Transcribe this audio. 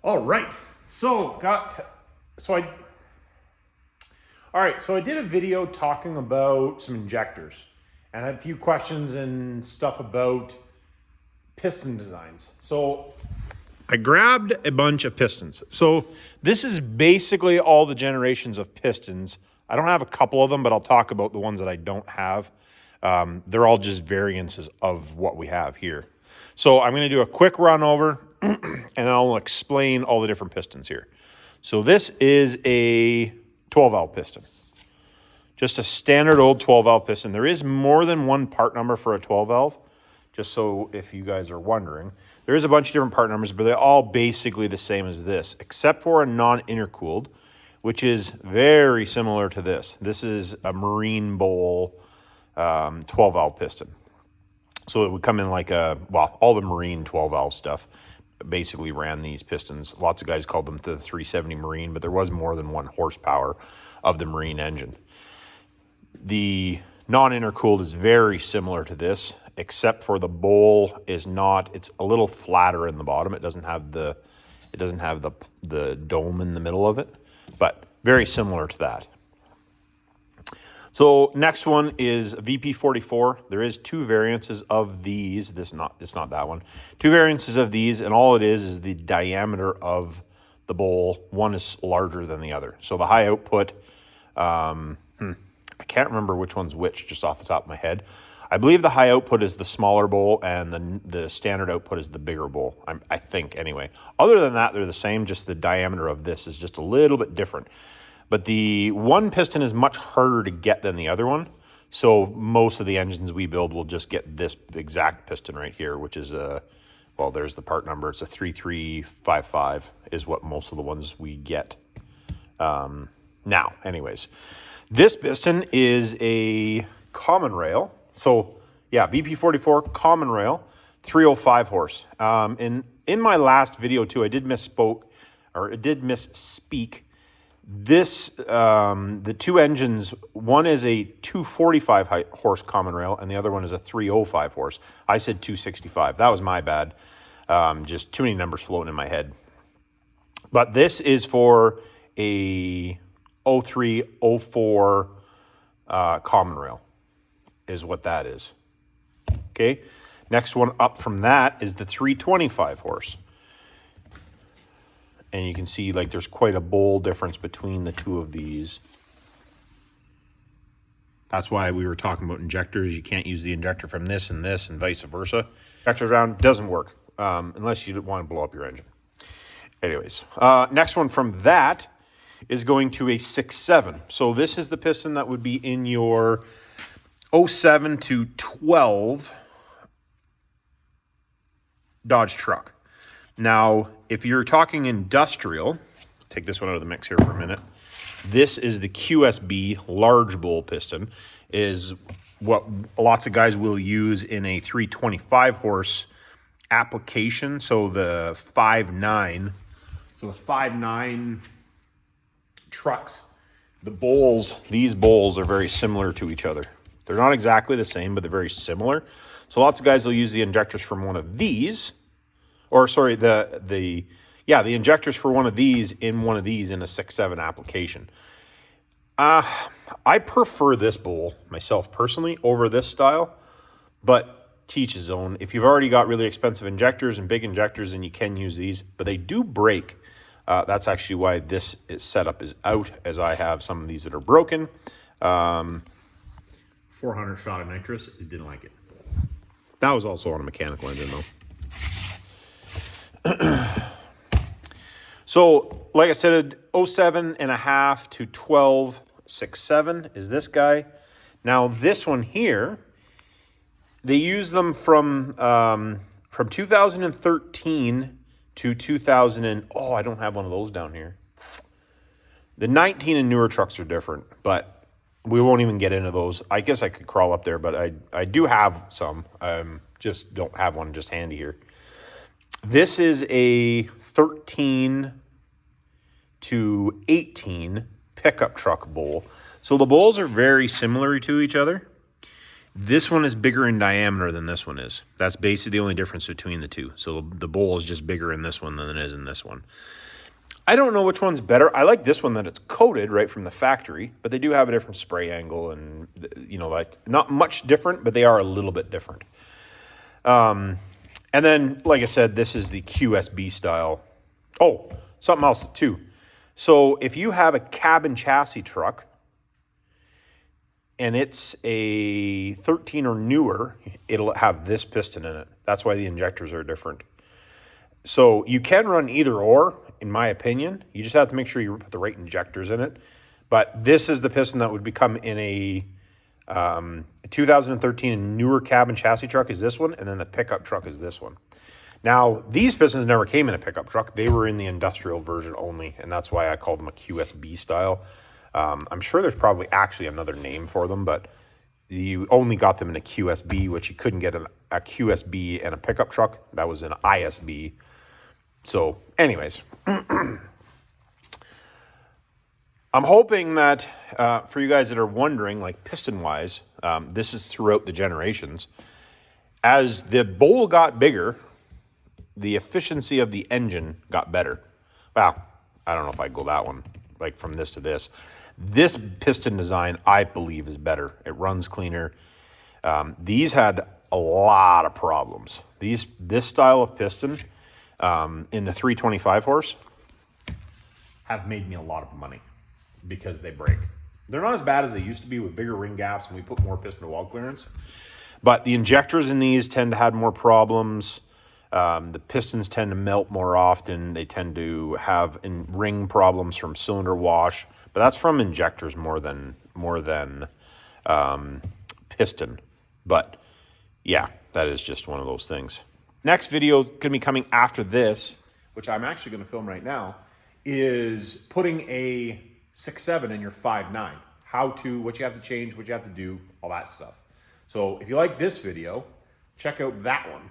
All right. So I did a video talking about some injectors and I had a few questions and stuff about piston designs. So I grabbed a bunch of pistons. So this is basically all the generations of pistons. I don't have a couple of them, but I'll talk about the ones that I don't have. They're all just variances of what we have here. So I'm going to do a quick run over and I'll explain all the different pistons here. So this is a 12-valve piston. Just a standard old 12-valve piston. There is more than one part number for a 12-valve, just so if you guys are wondering. There is a bunch of different part numbers, but they're all basically the same as this, except for a non-intercooled, which is very similar to this. This is a marine bowl 12-valve piston. So it would come in like all the marine 12-valve stuff basically ran these pistons. Lots of guys called them the 370 Marine, but there was more than 1 horsepower of the marine engine. The non-intercooled is very similar to this, except for the bowl is not, it's a little flatter in the bottom. It doesn't have the dome in the middle of it, but very similar to that. So next one is VP44. There is 2 variances of these. It's not that one. 2 variances of these, and all it is the diameter of the bowl. One is larger than the other. So the high output, I can't remember which one's which just off the top of my head. I believe the high output is the smaller bowl and the standard output is the bigger bowl, I think anyway. Other than that, they're the same, just the diameter of this is just a little bit different. But the one piston is much harder to get than the other one. So most of the engines we build will just get this exact piston right here, which is there's the part number. It's a 3355 is what most of the ones we get. Now, anyways, this piston is a common rail. So yeah, VP44 common rail, 305 horse. In my last video too, I did misspeak. This, the 2 engines, one is a 245 horse common rail and the other one is a 305 horse. I said 265. That was my bad. Just too many numbers floating in my head. But this is for a 03, 04 common rail is what that is. Okay. Next one up from that is the 325 horse. And you can see like there's quite a bold difference between the 2 of these. That's why we were talking about injectors. You can't use the injector from this and vice versa. Injectors around doesn't work unless you want to blow up your engine. Anyways, next one from that is going to a 6.7. So this is the piston that would be in your 07 to 12 Dodge truck. Now, if you're talking industrial, take this one out of the mix here for a minute. This is the QSB large bowl piston, is what lots of guys will use in a 325 horse application. So the 5.9, so the 5.9 trucks, these bowls are very similar to each other. They're not exactly the same, but they're very similar. So lots of guys will use the injectors from one of these. Or sorry, the injectors for one of these in a 6.7 application. I prefer this bowl myself personally over this style, but teach his own. If you've already got really expensive injectors and big injectors, then you can use these, but they do break. That's actually why this setup is out, as I have some of these that are broken. 400 shot of nitrous, it didn't like it. That was also on a mechanical engine though. So, like I said, 07.5 to 12 6.7 is this guy. Now, this one here, they use them from 2013 to 2000 I don't have one of those down here. The 19 and newer trucks are different, but we won't even get into those. I guess I could crawl up there, but I do have some. Just don't have one just handy here. This is a 13 to 18 pickup truck bowl. So the bowls are very similar to each other. This one is bigger in diameter than this one is. That's basically the only difference between the two. So the bowl is just bigger in this one than it is in this one. I don't know which one's better. I like this one that it's coated right from the factory, but they do have a different spray angle and, you know, like not much different, but they are a little bit different. And then, like I said, this is the QSB style. Oh, something else too. So if you have a cabin chassis truck and it's a 13 or newer, it'll have this piston in it. That's why the injectors are different. So you can run either or, in my opinion. You just have to make sure you put the right injectors in it. But this is the piston that would become in a 2013 newer cabin chassis truck is this one, and then the pickup truck is this one. Now, these pistons never came in a pickup truck. They were in the industrial version only, and that's why I called them a QSB style. I'm sure there's probably actually another name for them, but you only got them in a QSB, which you couldn't get a QSB and a pickup truck. That was an ISB. So, anyways, I'm hoping that for you guys that are wondering, like piston-wise, this is throughout the generations. As the bowl got bigger, the efficiency of the engine got better. Well, I don't know if I go that one, like from this to this. This piston design, I believe, is better. It runs cleaner. These had a lot of problems. This style of piston in the 325 horse have made me a lot of money because they break. They're not as bad as they used to be with bigger ring gaps and we put more piston to wall clearance. But the injectors in these tend to have more problems. The pistons tend to melt more often. They tend to have ring problems from cylinder wash, but that's from injectors more than piston. But yeah, that is just one of those things. Next video is going to be coming after this, which I'm actually going to film right now, is putting a 6.7 in your 5.9. What you have to change, what you have to do, all that stuff. So if you like this video, check out that one.